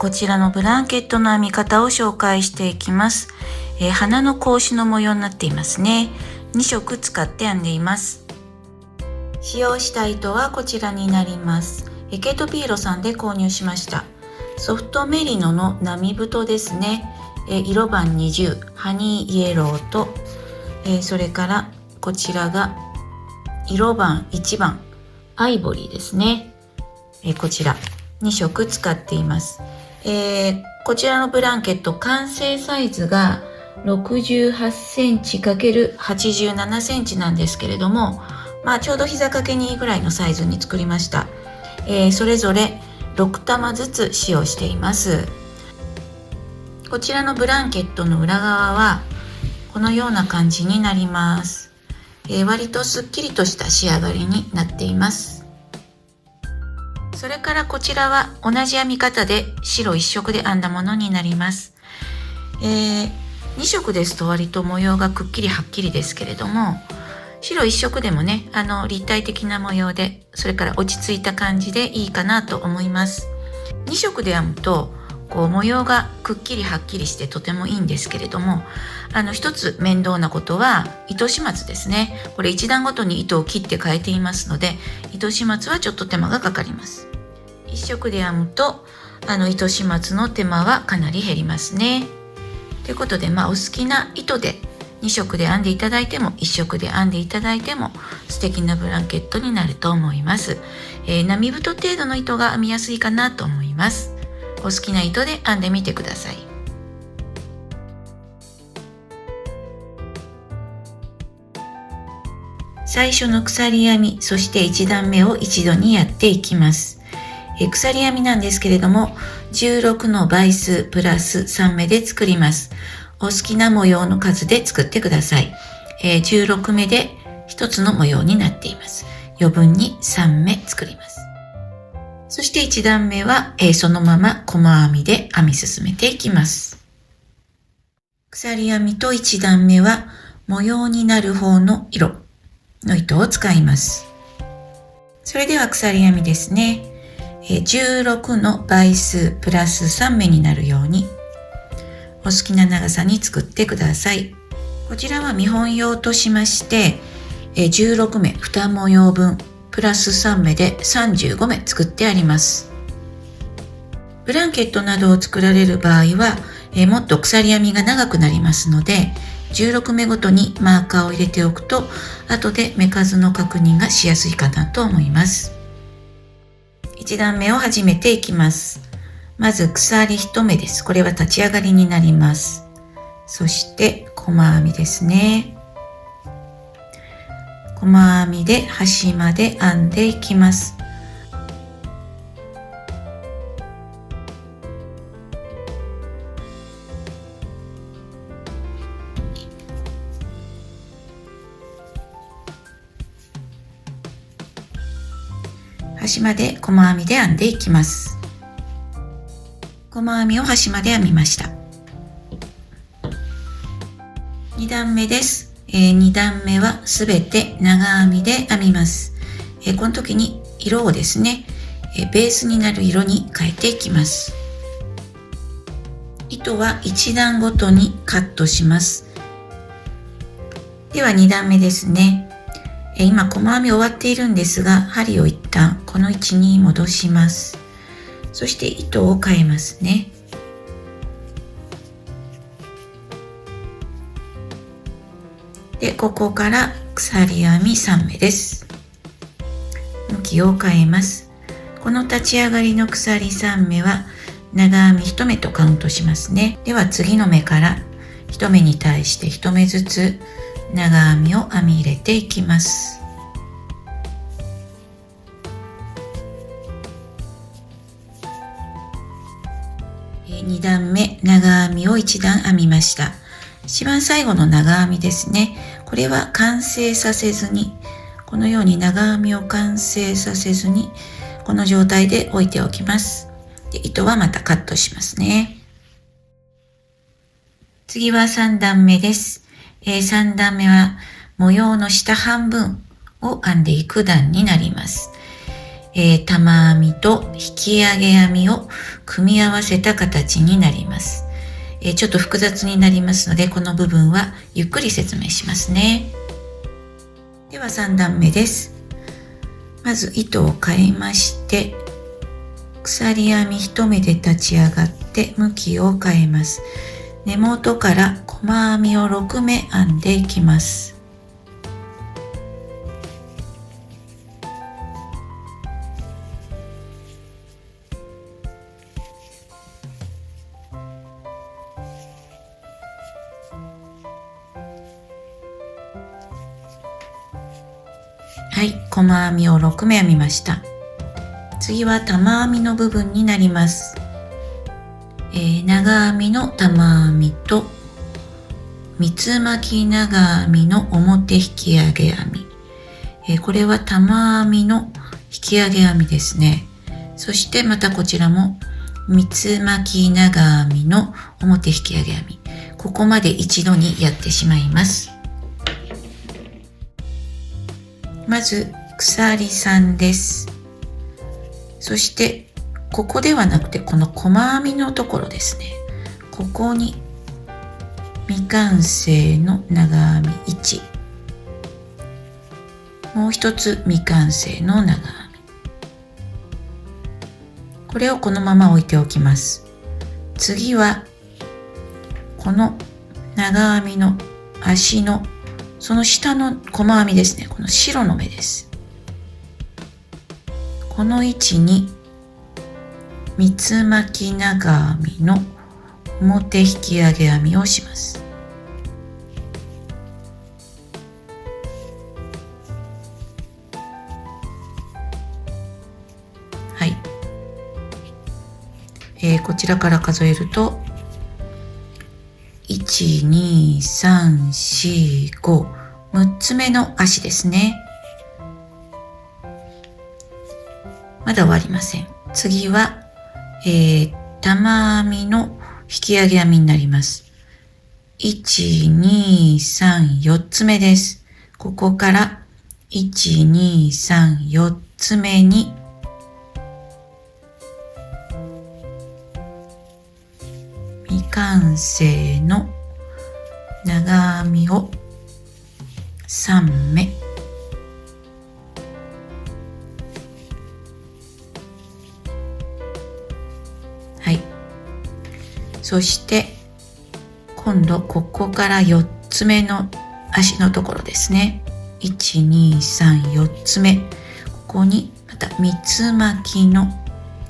こちらのブランケットの編み方を紹介していきます。花の格子の模様になっていますね。2色使って編んでいます。使用した糸はこちらになります。ケイトピエロさんで購入しました。ソフトメリノの並太ですね。色番20、ハニーイエローと、それからこちらが色番1番、アイボリーですね。こちら2色使っています。こちらのブランケット完成サイズが68センチ ×87 センチなんですけれども、ちょうど膝掛けにいいぐらいのサイズに作りました。それぞれ6玉ずつ使用しています。こちらのブランケットの裏側はこのような感じになります。割とすっきりとした仕上がりになっています。それからこちらは同じ編み方で白一色で編んだものになります。2色ですと割と模様がくっきりはっきりですけれども、白一色でもね、立体的な模様で、それから落ち着いた感じでいいかなと思います。2色で編むと模様がくっきりはっきりしてとてもいいんですけれども、一つ面倒なことは糸始末ですね。これ一段ごとに糸を切って変えていますので、糸始末はちょっと手間がかかります。一色で編むと糸始末の手間はかなり減りますね。ということで、お好きな糸で2色で編んでいただいても1色で編んでいただいても素敵なブランケットになると思います。並太程度の糸が編みやすいかなと思います。お好きな糸で編んでみてください。最初の鎖編み、そして1段目を一度にやっていきます。鎖編みなんですけれども、16の倍数プラス3目で作ります。お好きな模様の数で作ってください。16目で1つの模様になっています。余分に3目作ります。そして1段目は、そのまま細編みで編み進めていきます。鎖編みと1段目は模様になる方の色の糸を使います。それでは鎖編みですね。16の倍数プラス3目になるようにお好きな長さに作ってください。こちらは見本用としまして16目2模様分プラス3目で35目作ってあります。ブランケットなどを作られる場合はもっと鎖編みが長くなりますので、16目ごとにマーカーを入れておくと後で目数の確認がしやすいかなと思います。1段目を始めていきます。まず鎖1目です。これは立ち上がりになります。そして細編みですね。細編みで端まで編んでいきます。端まで細編みで編んでいきます。細編みを端まで編みました。2段目です。2段目はすべて長編みで編みます。この時に色をですね、ベースになる色に変えていきます。糸は1段ごとにカットします。では2段目ですね。今細編み終わっているんですが、針を一旦この位置に戻します。そして糸を変えますね。で、ここから鎖編み3目です。向きを変えます。この立ち上がりの鎖3目は長編み1目とカウントしますね。では次の目から1目に対して1目ずつ長編みを編み入れていきます。2段目長編みを1段編みました。一番最後の長編みですね。これは完成させずに、このように長編みを完成させずにこの状態で置いておきます。で、糸はまたカットしますね。次は3段目です。3段目は模様の下半分を編んでいく段になります。玉編みと引き上げ編みを組み合わせた形になります。ちょっと複雑になりますので、この部分はゆっくり説明しますね。では3段目です。まず糸を変えまして、鎖編み1目で立ち上がって向きを変えます。根元から細編みを6目編んでいきます。はい、細編みを6目編みました。次は玉編みの部分になります。長編みの玉編みと三つ巻き長編みの表引き上げ編み、これは玉編みの引き上げ編みですね。そしてまたこちらも三つ巻き長編みの表引き上げ編み、ここまで一度にやってしまいます。まず鎖3です。そしてここではなくてこの細編みのところですね。ここに未完成の長編み1、もう一つ未完成の長編み、これをこのまま置いておきます。次はこの長編みの足のその下の細編みですね。この白の目です。この位置に三つ巻き長編みの表引き上げ編みをします。はい、こちらから数えると1、2、3、4、5、6つ目の足ですね。まだ終わりません。次は、玉編みの引き上げ編みになります。1、2、3、4つ目です。ここから1、2、3、4つ目に未完成の長編みを3目、はい、そして今度ここから4つ目の足のところですね。1、2、3、4つ目、ここにまた三つ巻きの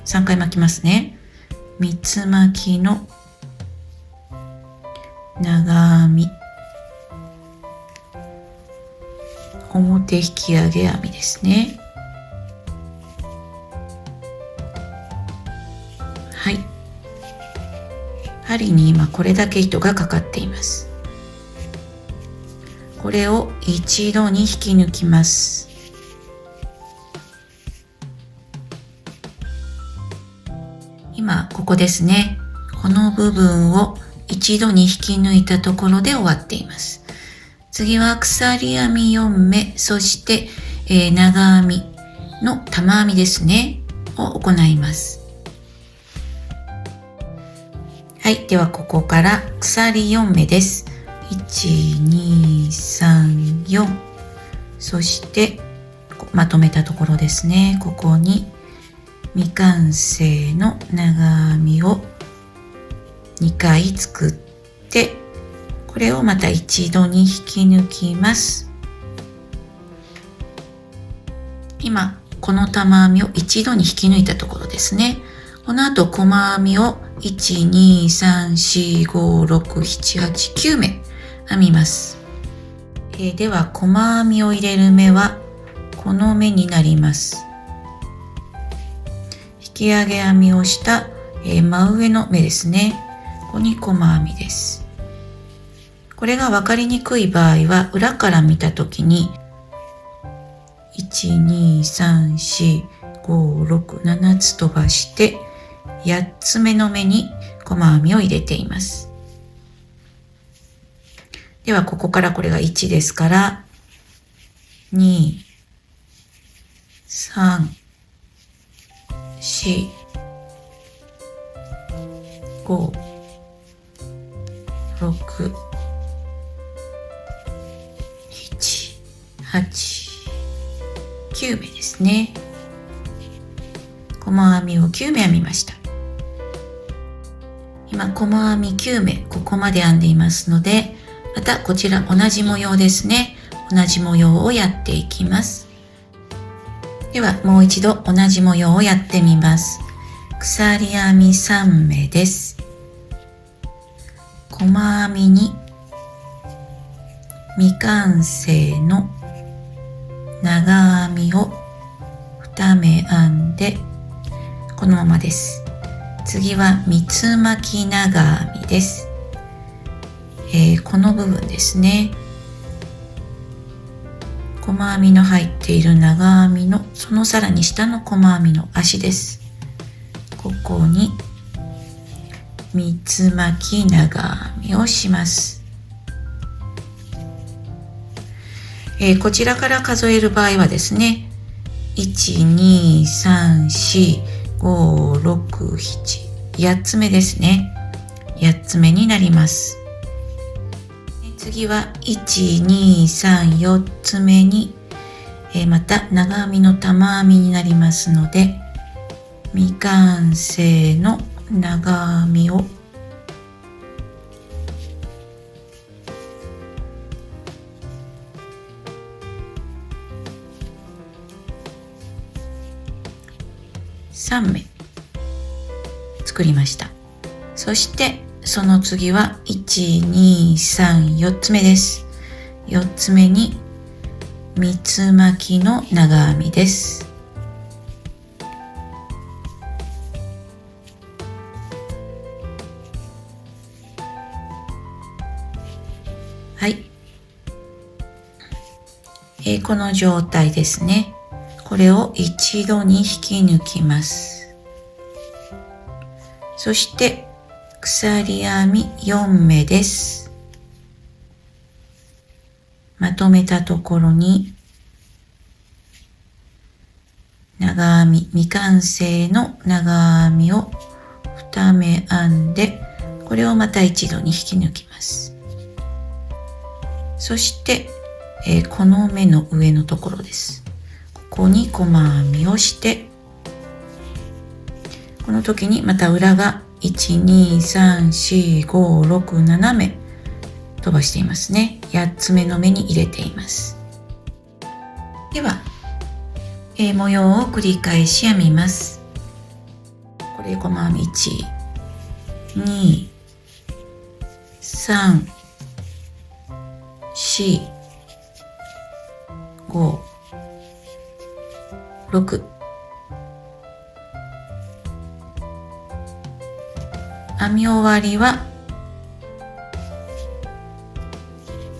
3回巻きますね。三つ巻きの長編み、表引き上げ編みですね。はい、針に今これだけ糸がかかっています。これを一度に引き抜きます。今ここですね。この部分を一度に引き抜いたところで終わっています。次は鎖編み4目、そして、長編みの玉編みですねを行います。はい、ではここから鎖4目です。1、2、3、4、そしてまとめたところですね。ここに未完成の長編みを2回作って、これをまた一度に引き抜きます。今この玉編みを一度に引き抜いたところですね。この後細編みを1、2、3、4、5、6、7、8、9目編みます。では細編みを入れる目はこの目になります。引き上げ編みをした、真上の目ですね。ここに細編みです。これが分かりにくい場合は裏から見たときに1、2、3、4、5、6、7つ飛ばして8つ目の目に細編みを入れています。ではここからこれが1ですから2、3、4、5、6、7、8、9目ですね。細編みを9目編みました。今細編み9目ここまで編んでいますので、またこちら同じ模様ですね。同じ模様をやっていきます。ではもう一度同じ模様をやってみます。鎖編み3目です。細編みに未完成の長編みを2目編んで、このままです。次は三つ巻き長編みです。この部分ですね。細編みの入っている長編みのそのさらに下の細編みの足です。ここに三つ巻き長編みをします。こちらから数える場合はですね、1、2、3、4、5、6、7、8つ目ですね。8つ目になります。次は1、2、3、4つ目に、また長編みの玉編みになりますので、未完成の長編みを3目作りました。そしてその次は1、2、3、4つ目です。4つ目に三つ巻きの長編みです。はい、この状態ですね。これを一度に引き抜きます。そして鎖編み4目です。まとめたところに長編み、未完成の長編みを2目編んで、これをまた一度に引き抜きます。そして、この目の上のところです。ここに細編みをして、この時にまた裏が1、2、3、4、5、6、7目飛ばしていますね。8つ目の目に入れています。では、模様を繰り返し編みます。これ細編み1、2、3、4、5、6。編み終わりは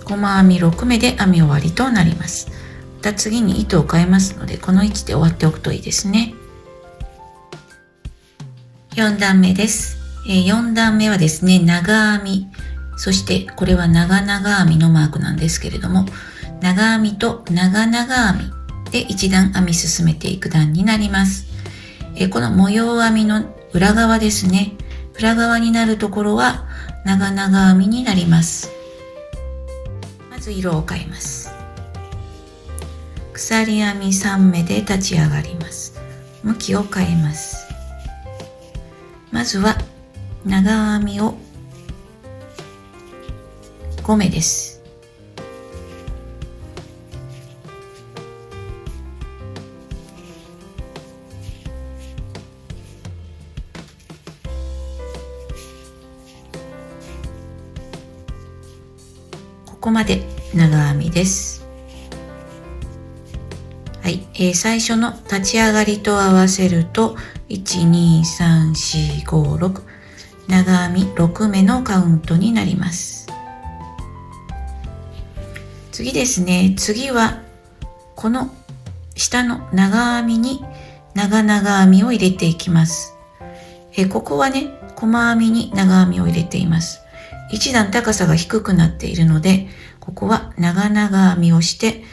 細編み6目で編み終わりとなります。また次に糸を変えますので、この位置で終わっておくといいですね。4段目です。4段目はですね、長編み、そしてこれは長々編みのマークなんですけれども、長編みと長々編みで1段編み進めていく段になります。この模様編みの裏側ですね、裏側になるところは長々編みになります。まず色を変えます。鎖編み3目で立ち上がります。向きを変えます。まずは長編みを5目です。ここまで長編みです。はい、最初の立ち上がりと合わせると1、2、3、4、5、6、長編み6目のカウントになります。次ですね、次はこの下の長編みに長々編みを入れていきます。ここはね、細編みに長編みを入れています。一段高さが低くなっているので、ここは長々編みをして、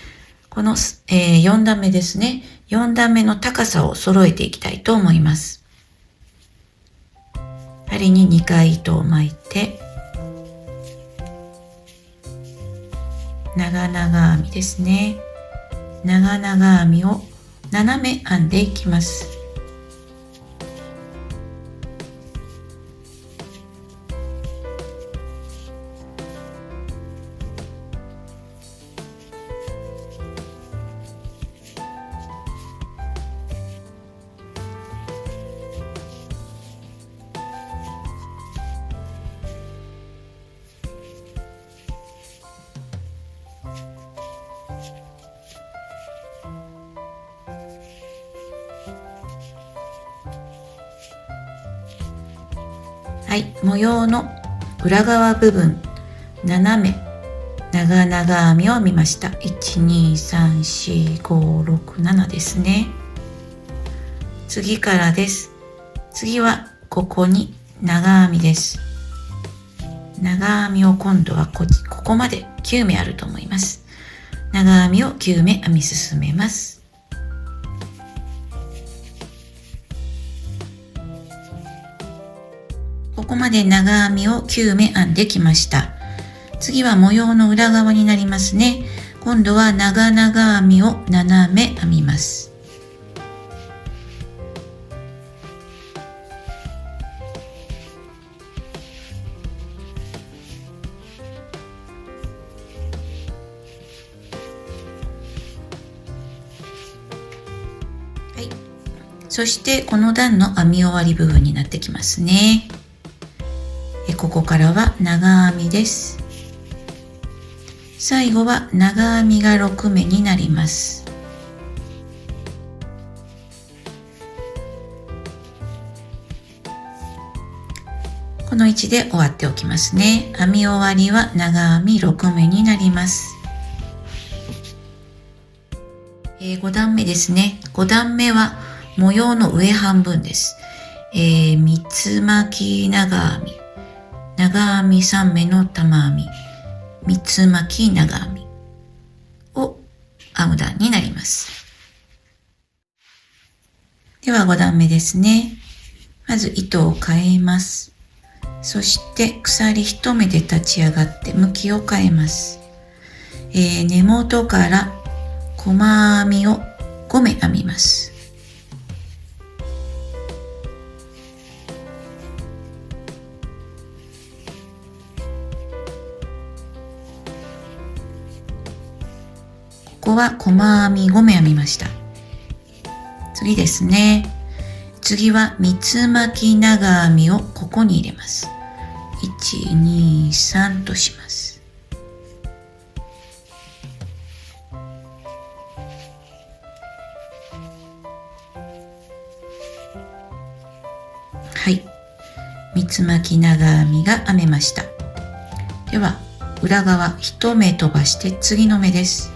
この、4段目ですね。4段目の高さを揃えていきたいと思います。針に2回糸を巻いて、長々編みですね。長々編みを斜め編んでいきます。はい、模様の裏側部分、斜め長々編みを編みました。1,2,3,4,5,6,7ですね。次からです。次はここに長編みです。長編みを今度はここまで9目あると思います。長編みを9目編み進めます。ここまで長編みを9目編んできました。次は模様の裏側になりますね。今度は長々編みを7目編みます。はい。そしてこの段の編み終わり部分になってきますね。ここからは長編みです。最後は長編みが6目になります。この位置で終わっておきますね。編み終わりは長編み6目になります。5段目ですね。5段目は模様の上半分です。三つ巻き長編み、長編み3目の玉編み、三つ巻き長編みを編む段になります。では5段目ですね。まず糸を変えます。そして鎖1目で立ち上がって向きを変えます。根元から細編みを5目編みます。ここは細編み5目編みました。次ですね。次は三つ巻き長編みをここに入れます。1、2、3とします。はい。三つ巻き長編みが編めました。では、裏側1目飛ばして次の目です。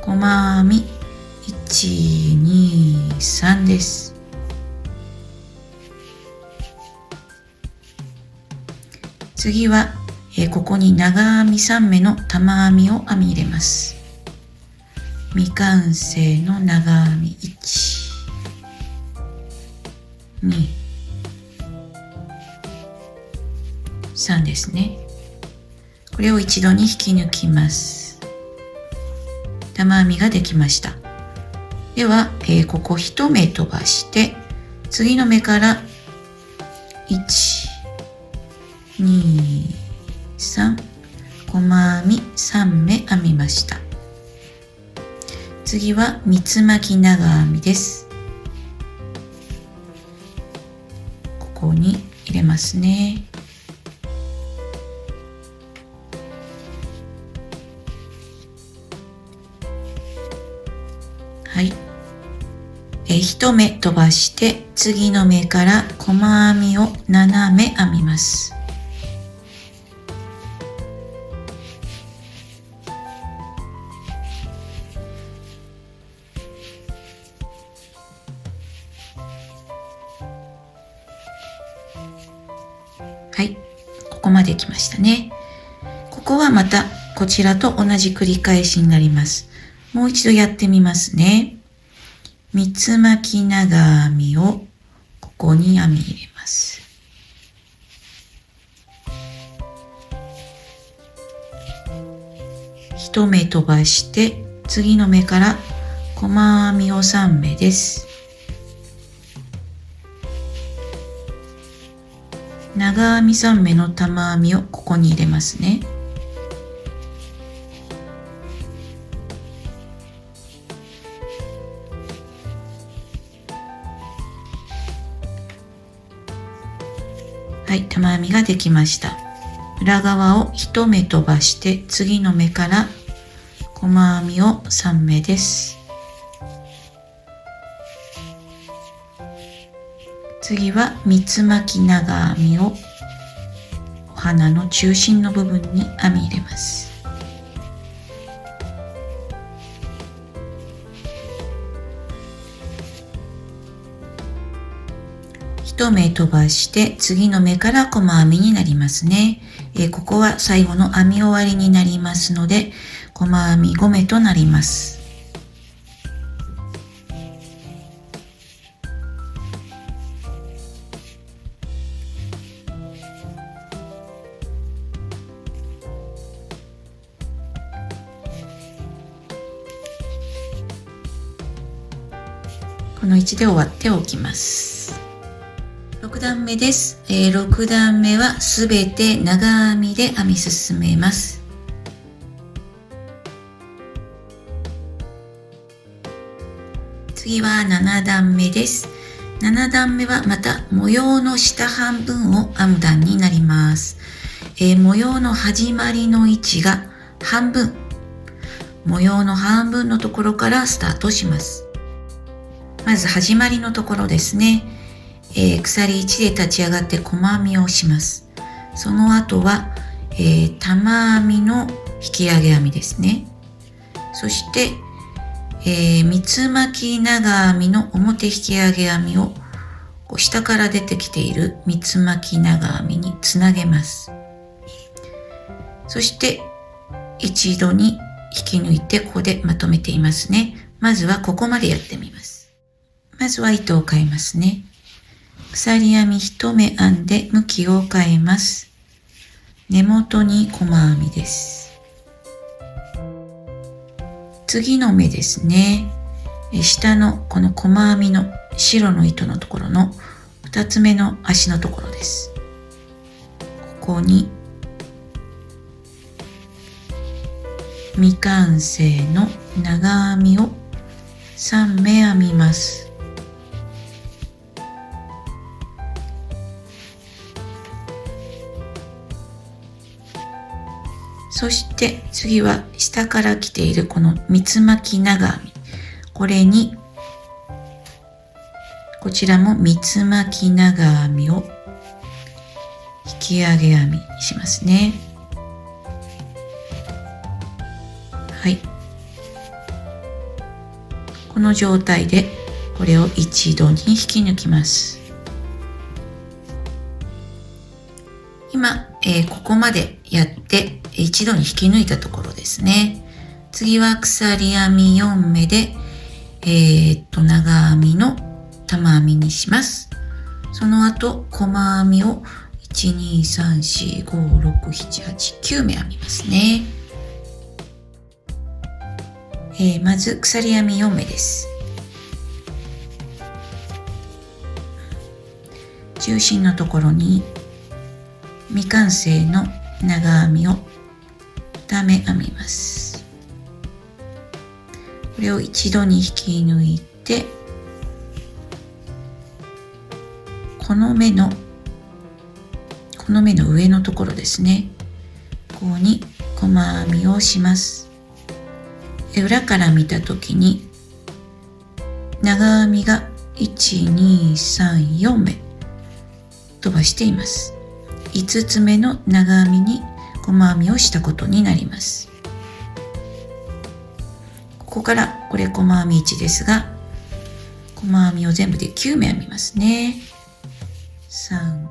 細編み1、2、3です。次は、ここに長編み3目の玉編みを編み入れます。未完成の長編み1、2、3ですね。これを一度に引き抜きます。玉編みができました。では、ここ1目飛ばして次の目から1、2、3、細編み3目編みました。次は三つ巻き長編みです。ここに入れますね。はい。1目飛ばして次の目から細編みを7目編みます。はい、ここまで来ましたね。ここはまたこちらと同じ繰り返しになります。もう一度やってみますね。三つ巻き長編みをここに編み入れます。1目飛ばして次の目から細編みを3目です。長編み3目の玉編みをここに入れますね。はい、玉編みができました。裏側を1目飛ばして次の目から細編みを3目です。次は三つ巻き長編みをお花の中心の部分に編み入れます。1目飛ばして次の目から細編みになりますね。ここは最後の編み終わりになりますので細編み5目となります。この位置で終わっておきます。6段目です。6段目はすべて長編みで編み進めます。次は7段目です。7段目はまた模様の下半分を編む段になります。模様の始まりの位置が半分、模様の半分のところからスタートします。まず始まりのところですね。鎖1で立ち上がって細編みをします。その後は、玉編みの引き上げ編みですね。そして、三つ巻き長編みの表引き上げ編みを下から出てきている三つ巻き長編みにつなげます。そして一度に引き抜いてここでまとめていますね。まずはここまでやってみます。まずは糸を変えますね。鎖編み1目編んで向きを変えます。根元に細編みです。次の目ですね。下のこの細編みの白の糸のところの2つ目の足のところです。ここに未完成の長編みを3目編みます。そして次は下から来ているこの三つ巻き長編み、これにこちらも三つ巻き長編みを引き上げ編みにしますね。はい、この状態でこれを一度に引き抜きます。今、ここまでやって一度に引き抜いたところですね。次は鎖編み4目で、長編みの玉編みにします。その後細編みを1、2、3、4、5、6、7、8、9目編みますね。まず鎖編み4目です。中心のところに未完成の長編みを2目編みます。これを一度に引き抜いて、この目の上のところですね。ここに細編みをします。裏から見たときに長編みが1、2、3、4目飛ばしています。5つ目の長編みに細編みをしたことになります。ここからこれ細編み1ですが、細編みを全部で9目編みますね。3、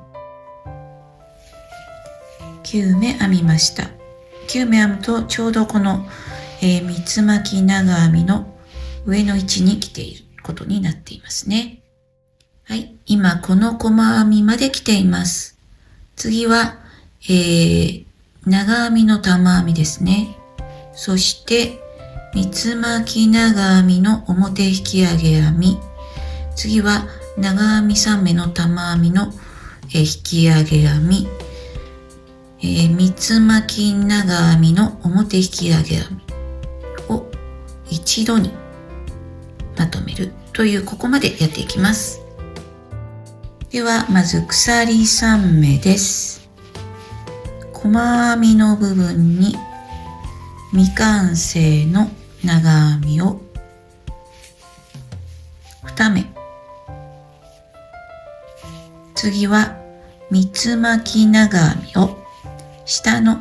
9目編みました。9目編むとちょうどこの、三つ巻き長編みの上の位置に来ている。ことになっていますね。はい。今この細編みまで来ています。次は、長編みの玉編みですね。そして、三つ巻き長編みの表引き上げ編み。次は長編み3目の玉編みの引き上げ編み。三つ巻き長編みの表引き上げ編みを一度にまとめるというここまでやっていきます。ではまず鎖3目です。細編みの部分に未完成の長編みを2目、次は三つ巻き長編みを下の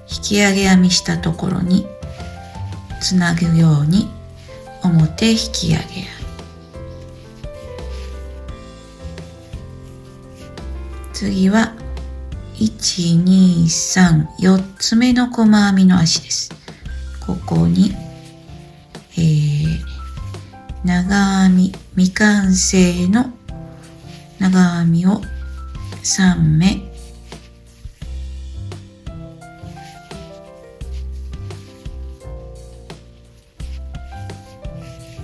引き上げ編みしたところにつなぐように表引き上げ編み、次は1、2、3、4つ目の細編みの足です。ここに、長編み未完成の長編みを3目、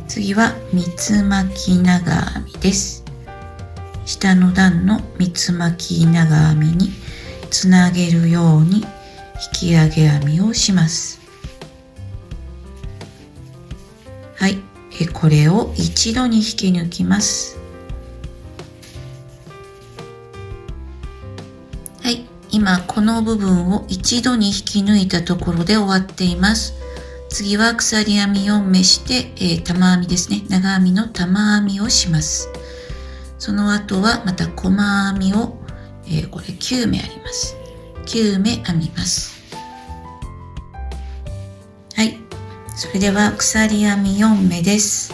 次は三つ巻き長編みです。下の段の三つ巻き長編みにつなげるように引き上げ編みをします。はい、これを一度に引き抜きます。はい、今この部分を一度に引き抜いたところで終わっています。次は鎖編み4目して、玉編みですね。長編みの玉編みをします。その後はまた細編みを、これ9目あります。9目編みます。はい。それでは鎖編み4目です。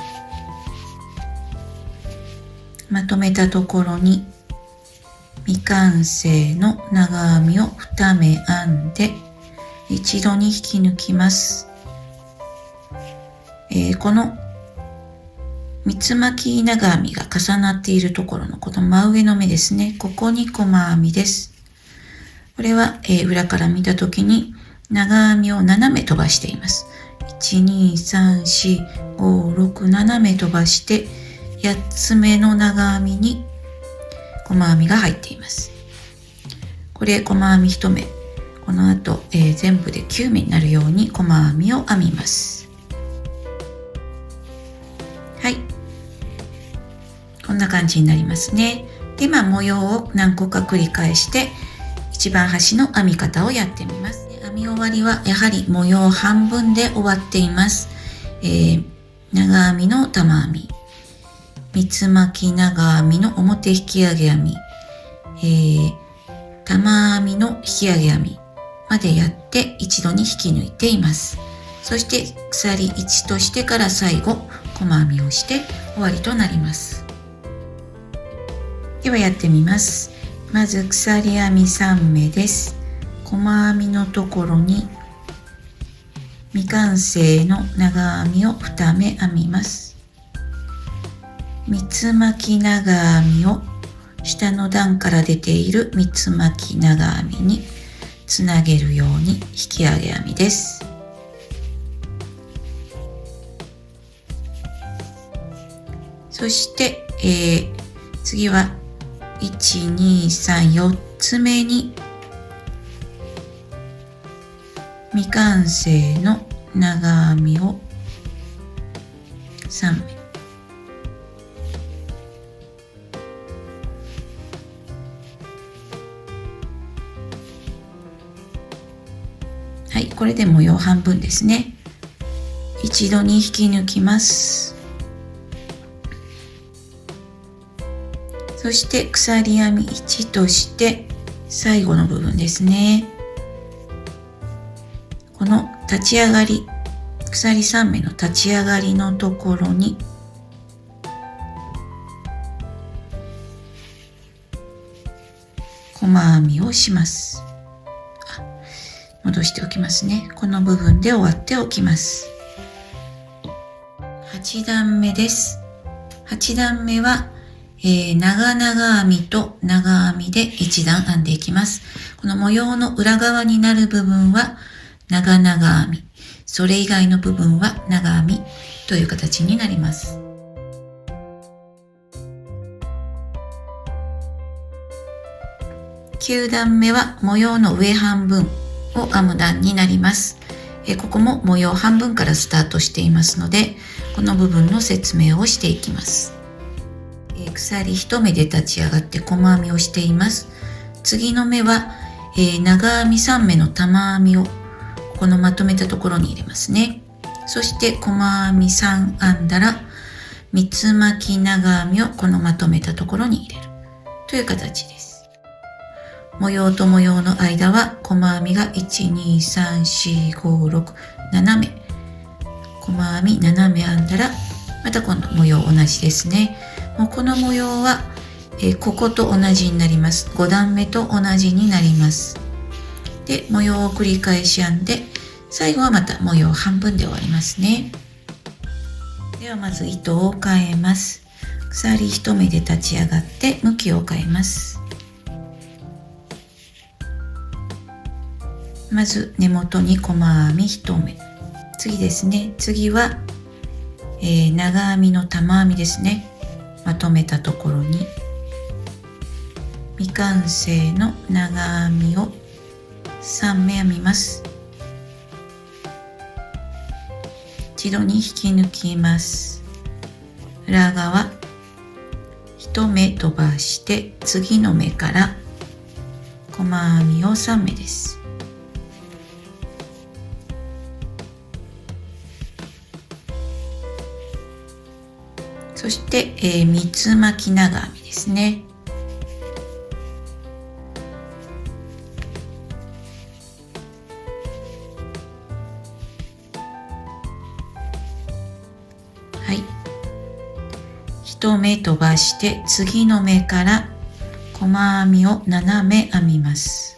まとめたところに未完成の長編みを2目編んで一度に引き抜きます。この三つ巻き長編みが重なっているところのこの真上の目ですね。ここに細編みです。これは、裏から見たときに長編みを7目飛ばしています。1、2、3、4、5、6、7目飛ばして8つ目の長編みに細編みが入っています。これ細編み1目。この後、全部で9目になるように細編みを編みます。はい。こんな感じになりますね。で、模様を何個か繰り返して一番端の編み方をやってみます。編み終わりはやはり模様半分で終わっています。長編みの玉編み、三つ巻き長編みの表引き上げ編み、玉編みの引き上げ編みまでやって一度に引き抜いています。そして鎖1としてから最後細編みをして終わりとなります。ではやってみます。まず鎖編み3目です。細編みのところに未完成の長編みを2目編みます。三つ巻き長編みを下の段から出ている三つ巻き長編みにつなげるように引き上げ編みです。そして、次は1、2、3、4つ目に未完成の長編みを3目、はい、これで模様半分ですね。一度に引き抜きます。そして鎖編み1として最後の部分ですね。この立ち上がり、鎖3目の立ち上がりのところに細編みをします。戻しておきますね。この部分で終わっておきます。8段目です。8段目は、長々編みと長編みで1段編んでいきます。この模様の裏側になる部分は長々編み、それ以外の部分は長編みという形になります。9段目は模様の上半分を編む段になります。ここも模様半分からスタートしていますので、この部分の説明をしていきます。鎖1目で立ち上がって細編みをしています。次の目は、長編み3目の玉編みをこのまとめたところに入れますね。そして細編み3編んだら三つ巻き長編みをこのまとめたところに入れるという形です。模様と模様の間は細編みが1、2、3、4、5、6、7目。細編み7目編んだら、また今度模様同じですね。もうこの模様は、ここと同じになります。5段目と同じになります。で、模様を繰り返し編んで、最後はまた模様半分で終わりますね。ではまず糸を変えます。鎖1目で立ち上がって向きを変えます。まず根元に細編み1目。次ですね。次は、長編みの玉編みですね。まとめたところに未完成の長編みを3目編みます。一度に引き抜きます。裏側1目飛ばして次の目から細編みを3目です。そして、三つ巻き長編みですね。はい。1目飛ばして次の目から細編みを7目編みます。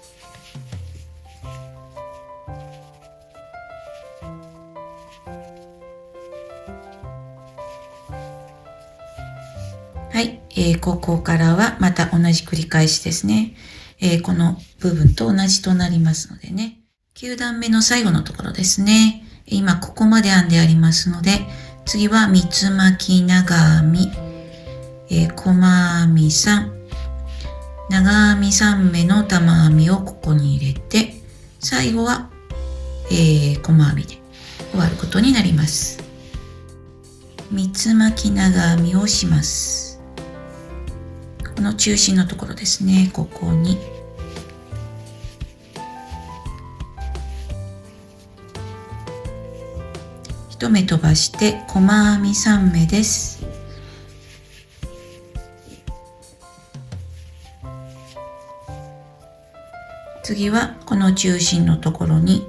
はい、ここからはまた同じ繰り返しですね。この部分と同じとなりますのでね。9段目の最後のところですね。今ここまで編んでありますので、次は三つ巻き長編み、細編み3、長編み3目の玉編みをここに入れて、最後は、細編みで終わることになります。三つ巻き長編みをします。この中心のところですね。ここに1目飛ばして細編み3目です。次はこの中心のところに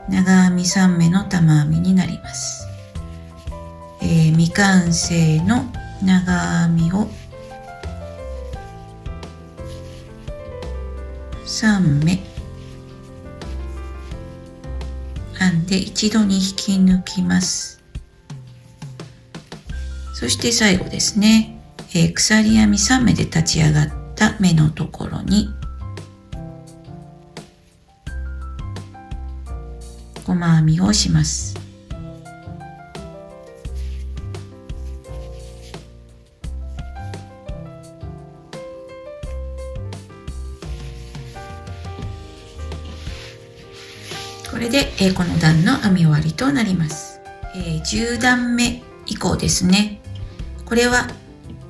長編み3目の玉編みになります。未完成の長編みを3目編んで一度に引き抜きます。そして最後ですね、鎖編み3目で立ち上がった目のところに細編みをします。これで、この段の編み終わりとなります。10段目以降ですね。これは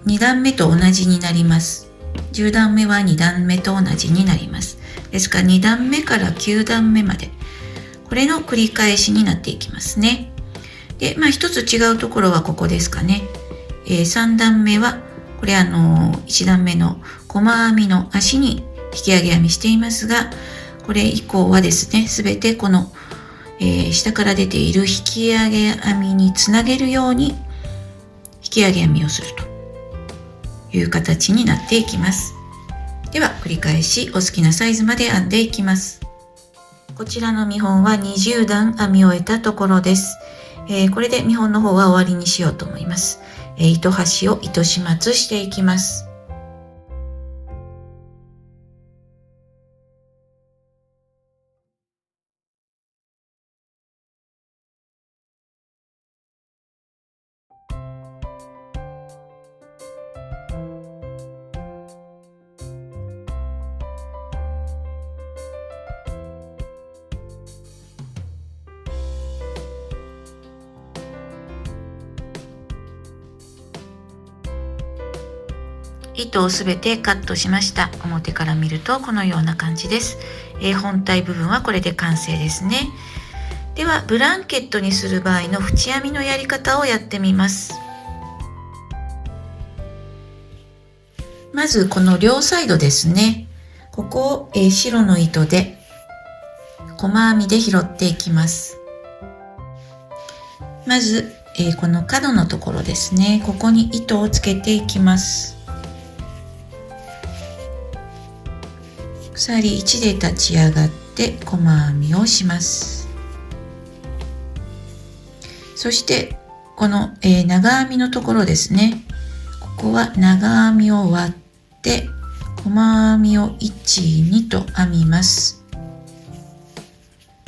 2段目と同じになります。10段目は2段目と同じになります。ですから2段目から9段目まで、これの繰り返しになっていきますね。で、一つ違うところはここですかね。3段目は、これ1段目の細編みの足に引き上げ編みしていますが、これ以降はですね、すべてこの、下から出ている引き上げ編みにつなげるように引き上げ編みをするという形になっていきます。では繰り返しお好きなサイズまで編んでいきます。こちらの見本は20段編み終えたところです。これで見本の方は終わりにしようと思います。糸端を糸始末していきます。糸をすべてカットしました。表から見るとこのような感じです。本体部分はこれで完成ですね。ではブランケットにする場合の縁編みのやり方をやってみます。まずこの両サイドですね。ここを、白の糸で細編みで拾っていきます。まず、この角のところですね。ここに糸をつけていきます。鎖1で立ち上がって細編みをします。そしてこの、長編みのところですね。ここは長編みを割って細編みを1、2と編みます。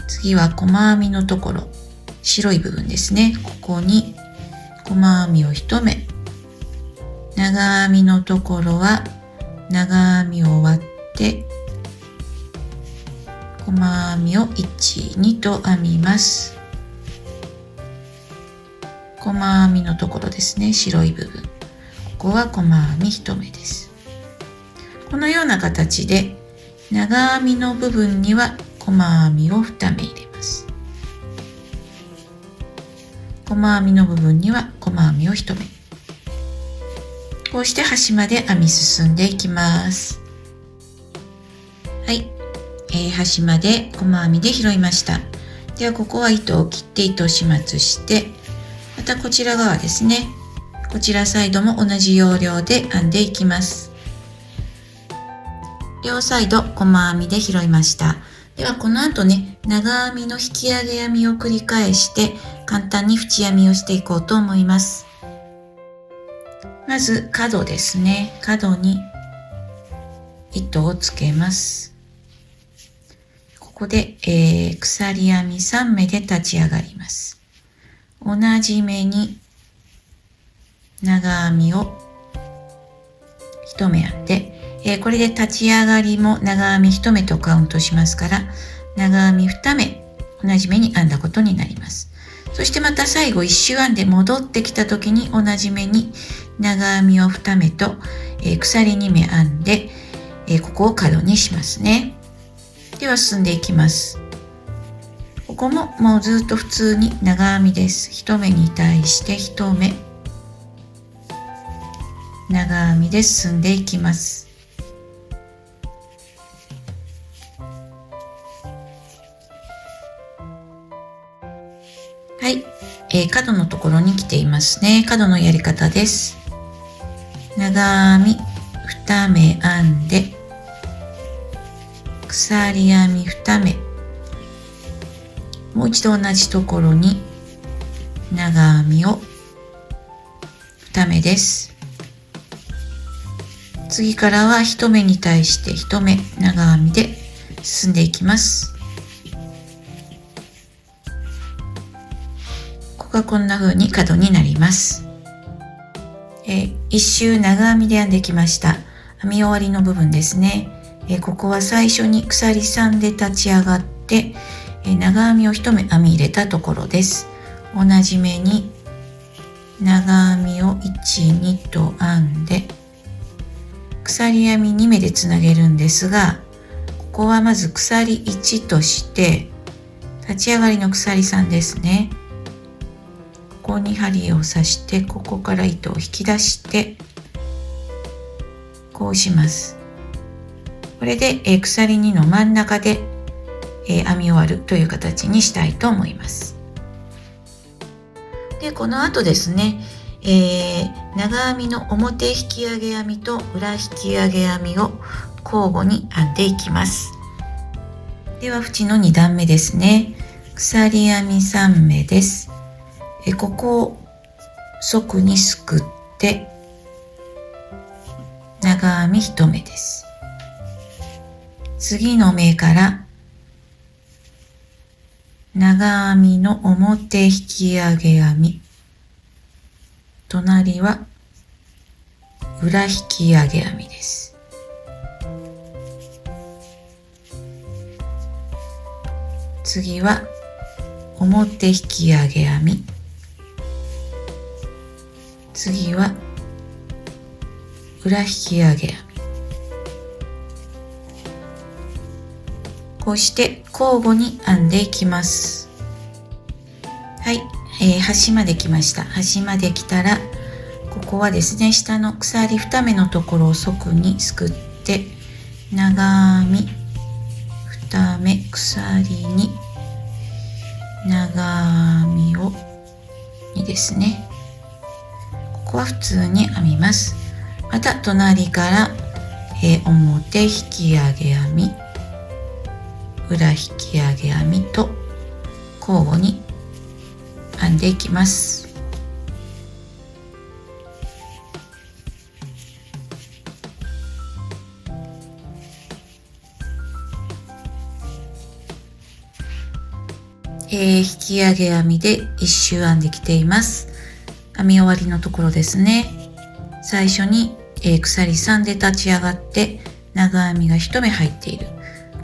次は細編みのところ、白い部分ですね。ここに細編みを1目、長編みのところは長編みを割って細編みを1、2と編みます。細編みのところですね、白い部分。ここは細編み1目です。このような形で長編みの部分には細編みを2目入れます。細編みの部分には細編みを1目。こうして端まで編み進んでいきます。はい。端まで細編みで拾いました。ではここは糸を切って糸を始末して、またこちら側ですね。こちらサイドも同じ要領で編んでいきます。両サイド細編みで拾いました。ではこの後ね、長編みの引き上げ編みを繰り返して簡単に縁編みをしていこうと思います。まず角ですね。角に糸をつけます。ここで、鎖編み3目で立ち上がります。同じ目に長編みを1目編んで、これで立ち上がりも長編み1目とカウントしますから、長編み2目同じ目に編んだことになります。そしてまた最後1周編んで戻ってきた時に同じ目に長編みを2目と、鎖2目編んで、ここを角にしますね。では進んでいきます。ここももうずっと普通に長編みです。1目に対して1目長編みで進んでいきます。はい、角のところに来ていますね。角のやり方です。長編み2目編んで鎖編み2目、もう一度同じところに長編みを2目です。次からは1目に対して1目長編みで進んでいきます。ここがこんな風に角になります。一周長編みで編んできました。編み終わりの部分ですね。ここは最初に鎖3で立ち上がって、長編みを1目編み入れたところです。同じ目に長編みを1、2と編んで鎖編み2目でつなげるんですが、ここはまず鎖1として立ち上がりの鎖3ですね。ここに針を刺して、ここから糸を引き出してこうします。これで、鎖2の真ん中で、編み終わるという形にしたいと思います。でこの後ですね、長編みの表引き上げ編みと裏引き上げ編みを交互に編んでいきます。では縁の2段目ですね。鎖編み3目です。ここを側にすくって長編み1目です。次の目から長編みの表引き上げ編み、隣は裏引き上げ編みです。次は表引き上げ編み、次は裏引き上げ編み。こうして交互に編んでいきます。はい、端まで来ました。端まで来たら、ここはですね、下の鎖2目のところを側にすくって長編み2目、鎖に長編みを2ですね。ここは普通に編みます。また隣から、表引き上げ編み、裏引き上げ編みと交互に編んでいきます。引き上げ編みで1周編んできています。編み終わりのところですね。最初に、鎖3で立ち上がって長編みが1目入っている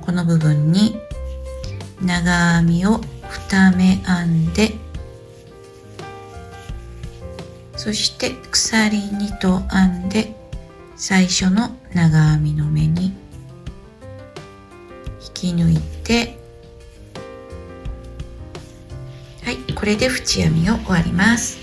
この部分に長編みを2目編んで、そして鎖2と編んで最初の長編みの目に引き抜いて、はい、これで縁編みを終わります。